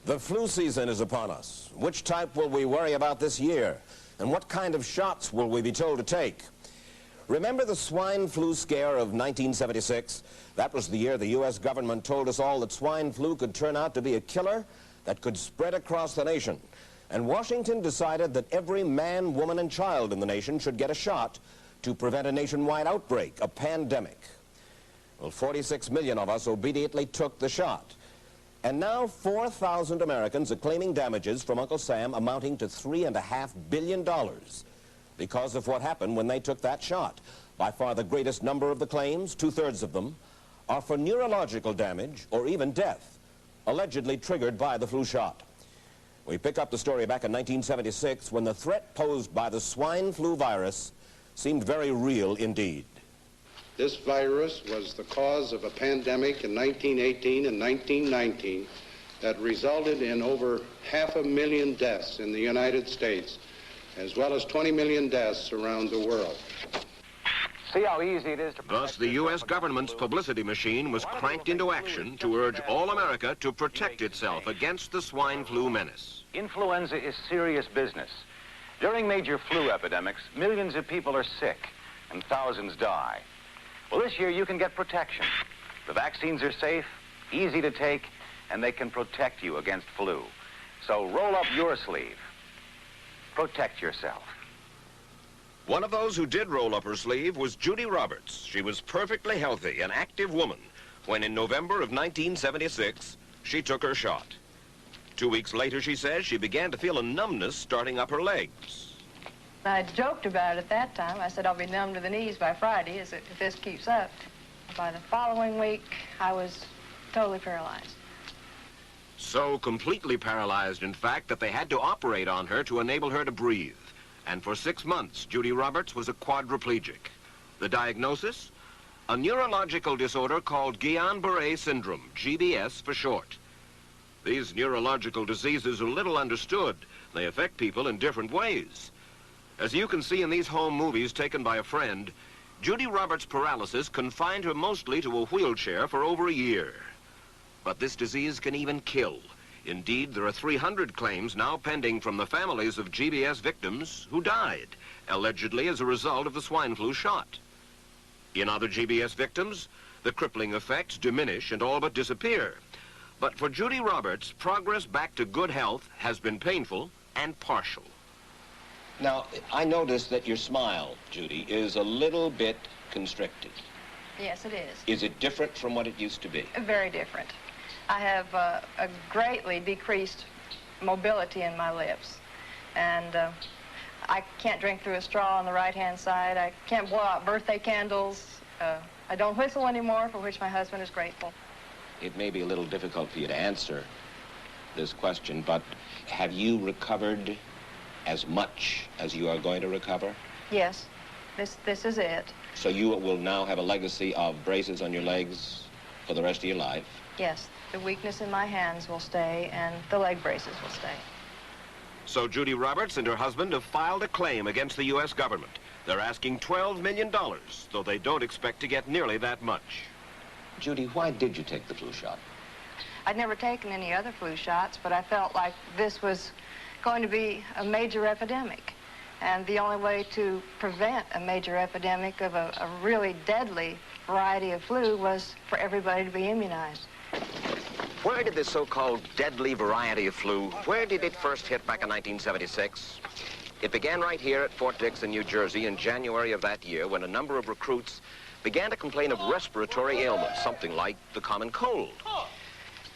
The flu season is upon us. Which type will we worry about this year? And what kind of shots will we be told to take? Remember the swine flu scare of 1976? That was the year the U.S. government told us all that swine flu could turn out to be a killer that could spread across the nation. And Washington decided that every man, woman, and child in the nation should get a shot to prevent a nationwide outbreak, a pandemic. Well, 46 million of us obediently took the shot. And now 4,000 Americans are claiming damages from Uncle Sam amounting to $3.5 billion because of what happened when they took that shot. By far the greatest number of the claims, 2/3 of them, are for neurological damage or even death, allegedly triggered by the flu shot. We pick up the story back in 1976 when the threat posed by the swine flu virus seemed very real indeed. This virus was the cause of a pandemic in 1918 and 1919 that resulted in over 500,000 deaths in the United States, as well as 20 million deaths around the world. See how easy it is to... Thus, the U.S. government's publicity machine was cranked into action to urge all America to protect itself against the swine flu menace. Influenza is serious business. During major flu epidemics, millions of people are sick and thousands die. Well, this year you can get protection. The vaccines are safe, easy to take, and they can protect you against flu. So roll up your sleeve. Protect yourself. One of those who did roll up her sleeve was Judy Roberts. She was perfectly healthy, an active woman, when in November of 1976, she took her shot. 2 weeks later, she says, she began to feel a numbness starting up her legs. I joked about it at that time. I said I'll be numb to the knees by Friday if this keeps up. By the following week, I was totally paralyzed. So completely paralyzed, in fact, that they had to operate on her to enable her to breathe. And for 6 months, Judy Roberts was a quadriplegic. The diagnosis? A neurological disorder called Guillain-Barré syndrome, GBS for short. These neurological diseases are little understood. They affect people in different ways. As you can see in these home movies taken by a friend, Judy Roberts' paralysis confined her mostly to a wheelchair for over a year. But this disease can even kill. Indeed, there are 300 claims now pending from the families of GBS victims who died, allegedly as a result of the swine flu shot. In other GBS victims, the crippling effects diminish and all but disappear. But for Judy Roberts, progress back to good health has been painful and partial. Now, I noticed that your smile, Judy, is a little bit constricted. Yes, it is. Is it different from what it used to be? Very different. I have a greatly decreased mobility in my lips. And I can't drink through a straw on the right-hand side. I can't blow out birthday candles. I don't whistle anymore, for which my husband is grateful. It may be a little difficult for you to answer this question, but have you recovered as much as you are going to recover? Yes, this is it. So you will now have a legacy of braces on your legs for the rest of your life? Yes, the weakness in my hands will stay and the leg braces will stay. So Judy Roberts and her husband have filed a claim against the U.S. government. They're asking $12 million, though they don't expect to get nearly that much. Judy, why did you take the flu shot? I'd never taken any other flu shots, but I felt like this was going to be a major epidemic. And the only way to prevent a major epidemic of a really deadly variety of flu was for everybody to be immunized. Where did this so-called deadly variety of flu, where did it first hit back in 1976? It began right here at Fort Dix in New Jersey in January of that year when a number of recruits began to complain of respiratory ailments, something like the common cold.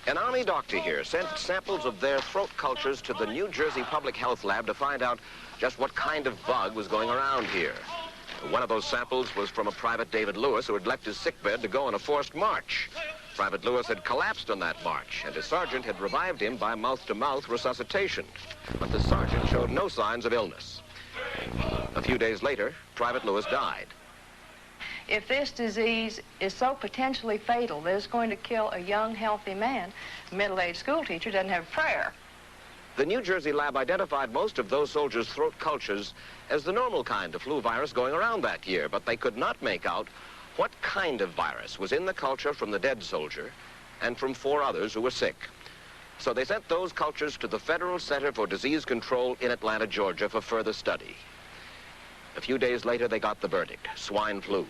An Army doctor here sent samples of their throat cultures to the New Jersey Public Health Lab to find out just what kind of bug was going around here. One of those samples was from a Private David Lewis who had left his sickbed to go on a forced march. Private Lewis had collapsed on that march, and his sergeant had revived him by mouth-to-mouth resuscitation. But the sergeant showed no signs of illness. A few days later, Private Lewis died. If this disease is so potentially fatal that it's going to kill a young, healthy man, a middle-aged school teacher doesn't have a prayer. The New Jersey lab identified most of those soldiers' throat cultures as the normal kind of flu virus going around that year, but they could not make out what kind of virus was in the culture from the dead soldier and from 4 others who were sick. So they sent those cultures to the Federal Center for Disease Control in Atlanta, Georgia for further study. A few days later, they got the verdict: swine flu.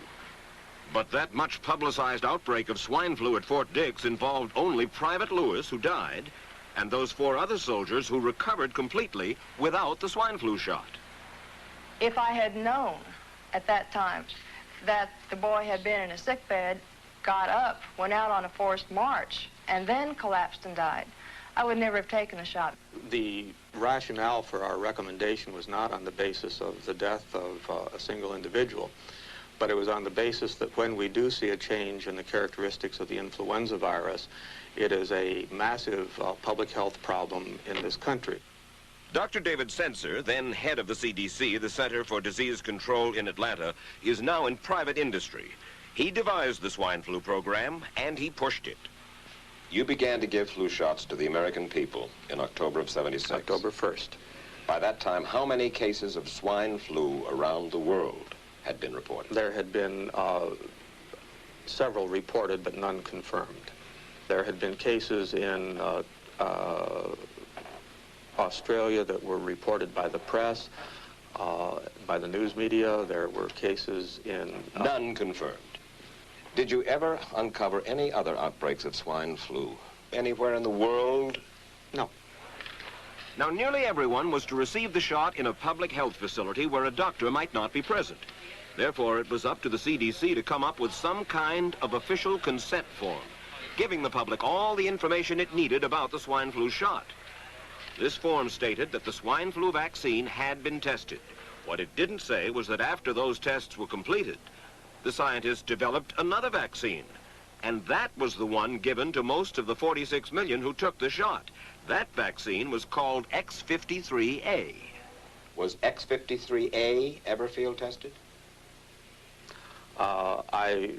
But that much publicized outbreak of swine flu at Fort Dix involved only Private Lewis, who died, and those 4 other soldiers who recovered completely without the swine flu shot. If I had known at that time that the boy had been in a sick bed, got up, went out on a forced march, and then collapsed and died, I would never have taken the shot. The rationale for our recommendation was not on the basis of the death of a single individual, but it was on the basis that when we do see a change in the characteristics of the influenza virus, it is a massive public health problem in this country. Dr. David Senser, then head of the CDC, the Center for Disease Control in Atlanta, is now in private industry. He devised the swine flu program, and he pushed it. You began to give flu shots to the American people in October of '76. October 1st. By that time, how many cases of swine flu around the world had been reported? There had been several reported, but none confirmed. There had been cases in Australia that were reported by the press, by the news media. There were cases in... None confirmed. Did you ever uncover any other outbreaks of swine flu anywhere in the world? No. Now, nearly everyone was to receive the shot in a public health facility where a doctor might not be present. Therefore, it was up to the CDC to come up with some kind of official consent form, giving the public all the information it needed about the swine flu shot. This form stated that the swine flu vaccine had been tested. What it didn't say was that after those tests were completed, the scientists developed another vaccine, and that was the one given to most of the 46 million who took the shot. That vaccine was called X53A. Was X53A ever field tested? I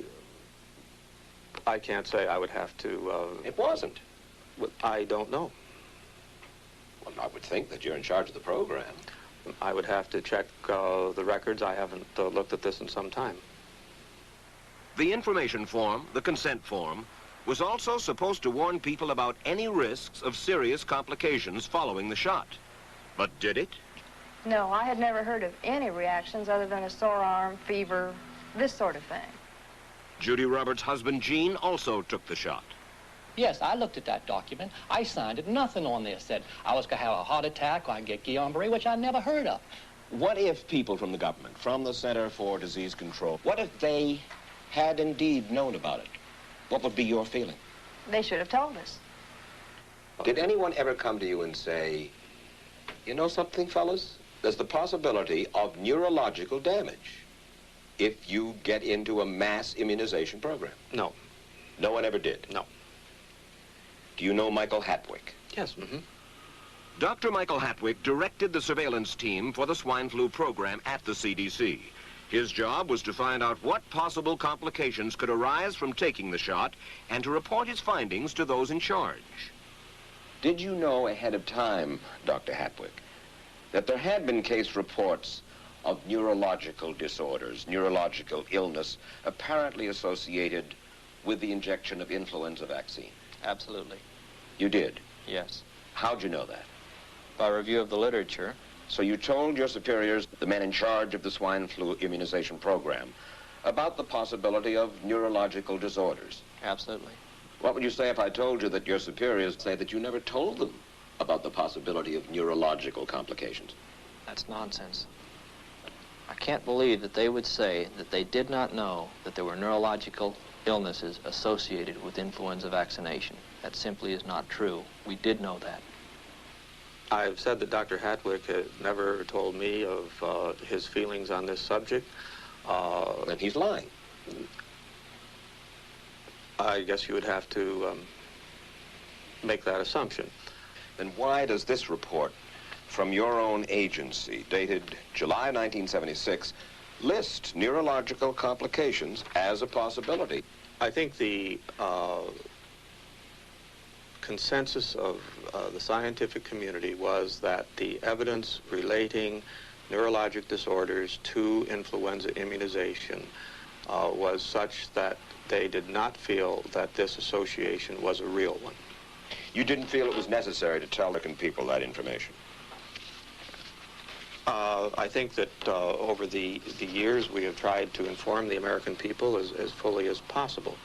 can't say. I would have to... It wasn't. I don't know. Well, I would think that you're in charge of the program. I would have to check the records. I haven't looked at this in some time. The information form, the consent form, was also supposed to warn people about any risks of serious complications following the shot. But did it? No, I had never heard of any reactions other than a sore arm, fever, this sort of thing. Judy Roberts' husband, Gene, also took the shot. Yes, I looked at that document. I signed it. Nothing on there said I was going to have a heart attack or I'd get Guillain-Barré, which I never heard of. What if people from the government, from the Center for Disease Control, what if they had indeed known about it? What would be your feeling? They should have told us. Did anyone ever come to you and say, you know something, fellas? There's the possibility of neurological damage if you get into a mass immunization program? No. No one ever did? No. Do you know Michael Hatwick? Yes. Mm-hmm. Dr. Michael Hatwick directed the surveillance team for the swine flu program at the CDC. His job was to find out what possible complications could arise from taking the shot and to report his findings to those in charge. Did you know ahead of time, Dr. Hatwick, that there had been case reports of neurological disorders, neurological illness, apparently associated with the injection of influenza vaccine? Absolutely. You did? Yes. How'd you know that? By review of the literature. So you told your superiors, the men in charge of the swine flu immunization program, about the possibility of neurological disorders? Absolutely. What would you say if I told you that your superiors say that you never told them about the possibility of neurological complications? That's nonsense. I can't believe that they would say that they did not know that there were neurological illnesses associated with influenza vaccination. That simply is not true. We did know that. I've said that Dr. Hatwick had never told me of his feelings on this subject. Then he's lying. I guess you would have to make that assumption. Then why does this report from your own agency, dated July 1976, list neurological complications as a possibility? I think the consensus of the scientific community was that the evidence relating neurologic disorders to influenza immunization was such that they did not feel that this association was a real one. You didn't feel it was necessary to tell American people that information? I think that over the years we have tried to inform the American people as fully as possible.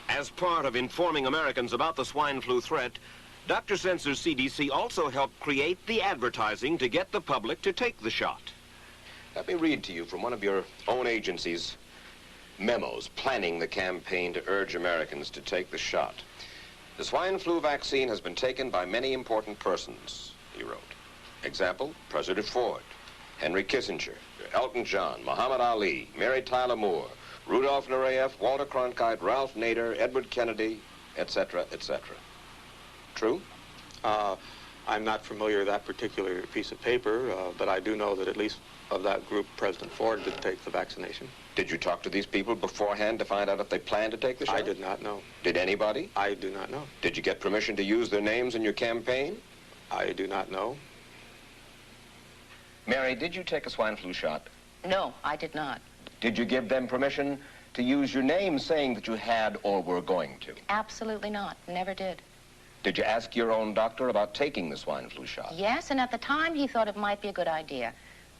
As part of informing Americans about the swine flu threat, Dr. Sensor's CDC also helped create the advertising to get the public to take the shot. Let me read to you from one of your own agency's memos planning the campaign to urge Americans to take the shot. The swine flu vaccine has been taken by many important persons, he wrote. Example, President Ford, Henry Kissinger, Elton John, Muhammad Ali, Mary Tyler Moore, Rudolph Nureyev, Walter Cronkite, Ralph Nader, Edward Kennedy, etc., etc. True? I'm not familiar with that particular piece of paper, but I do know that at least of that group, President Ford did take the vaccination. Did you talk to these people beforehand to find out if they planned to take the shot? I did not know. Did anybody? I do not know. Did you get permission to use their names in your campaign? I do not know. Mary, did you take a swine flu shot? No, I did not. Did you give them permission to use your name saying that you had or were going to? Absolutely not. Never did. Did you ask your own doctor about taking the swine flu shot? Yes, and at the time he thought it might be a good idea.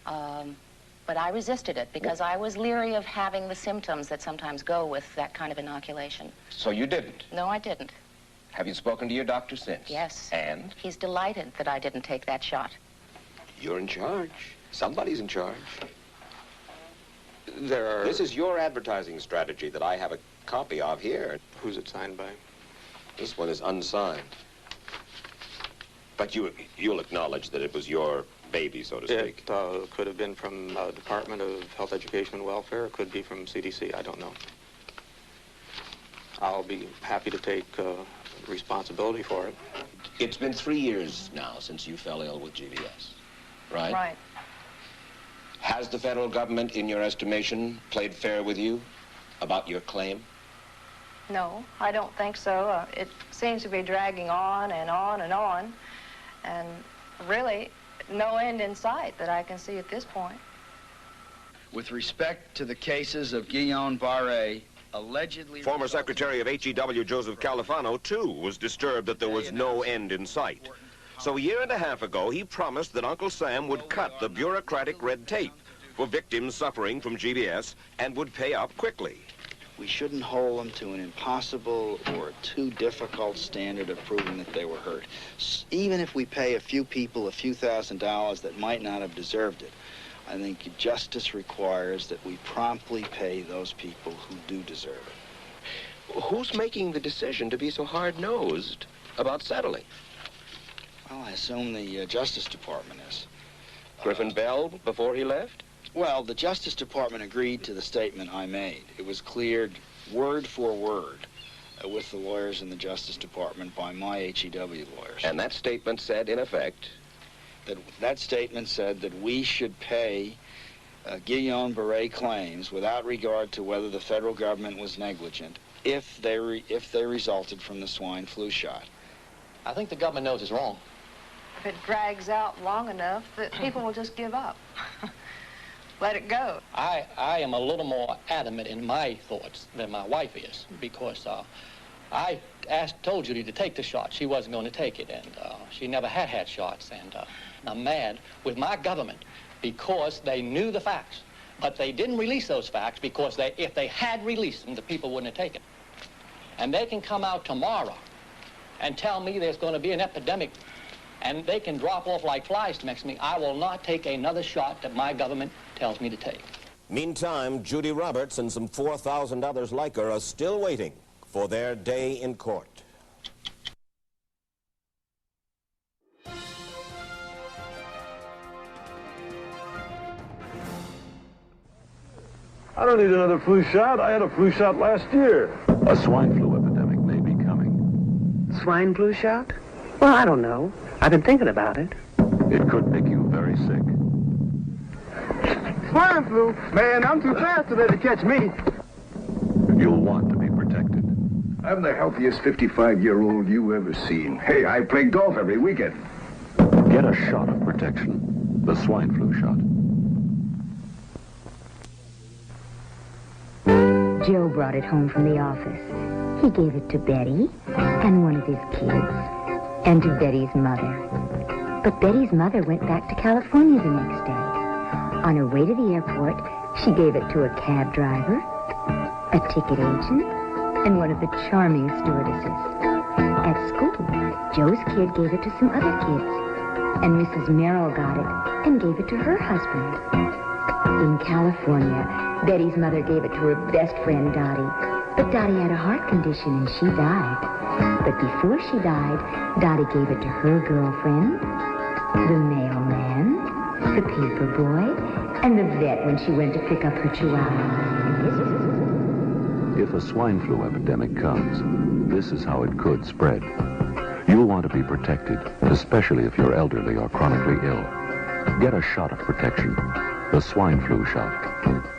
But I resisted it because I was leery of having the symptoms that sometimes go with that kind of inoculation. So you didn't? No, I didn't. Have you spoken to your doctor since? Yes. And? He's delighted that I didn't take that shot. You're in charge. Somebody's in charge. There are... This is your advertising strategy that I have a copy of here. Who's it signed by? This one is unsigned. But you'll acknowledge that it was your baby, so to speak. It could have been from Department of Health, Education, and Welfare. It could be from CDC. I don't know. I'll be happy to take responsibility for it. It's been 3 years now since you fell ill with GBS, right? Right. Has the federal government, in your estimation, played fair with you about your claim? No, I don't think so. It seems to be dragging on and on and on, and really no end in sight that I can see at this point. With respect to the cases of Guillain-Barré, allegedly... Former Secretary of HEW Joseph Califano, too, was disturbed that there was no end in sight. So a year and a half ago, he promised that Uncle Sam would cut the bureaucratic red tape for victims suffering from GBS and would pay up quickly. We shouldn't hold them to an impossible or too difficult standard of proving that they were hurt. Even if we pay a few people a few $1,000s that might not have deserved it, I think justice requires that we promptly pay those people who do deserve it. Who's making the decision to be so hard-nosed about settling? Well, I assume the Justice Department is. Griffin Bell before he left? Well, the Justice Department agreed to the statement I made. It was cleared word for word with the lawyers in the Justice Department by my HEW lawyers. And that statement said, in effect? That statement said that we should pay Guillain-Barré claims without regard to whether the federal government was negligent if they resulted from the swine flu shot. I think the government knows it's wrong. If it drags out long enough, that people will just give up. Let it go. I am a little more adamant in my thoughts than my wife is, because I told Judy to take the shot. She wasn't going to take it, and she never had shots, and I'm mad with my government because they knew the facts, but they didn't release those facts because if they had released them, the people wouldn't have taken. And they can come out tomorrow and tell me there's going to be an epidemic, and they can drop off like flies next to me. I will not take another shot that my government tells me to take. Meantime, Judy Roberts and some 4,000 others like her are still waiting for their day in court. I don't need another flu shot. I had a flu shot last year. A swine flu epidemic may be coming. Swine flu shot? Well, I don't know. I've been thinking about it. It could make you very sick. Swine flu? Man, I'm too fast today to catch me. You'll want to be protected. I'm the healthiest 55-year-old you ever seen. Hey, I play golf every weekend. Get a shot of protection. The swine flu shot. Joe brought it home from the office. He gave it to Betty and one of his kids. and to Betty's mother. But Betty's mother went back to California the next day. On her way to the airport, she gave it to a cab driver, a ticket agent, and one of the charming stewardesses. At school, Joe's kid gave it to some other kids, and Mrs. Merrill got it and gave it to her husband. In California, Betty's mother gave it to her best friend, Dottie. But Dottie had a heart condition and she died. But before she died, Dottie gave it to her girlfriend, the mailman, the paper boy, and the vet when she went to pick up her chihuahua. If a swine flu epidemic comes, this is how it could spread. You'll want to be protected, especially if you're elderly or chronically ill. Get a shot of protection, the swine flu shot.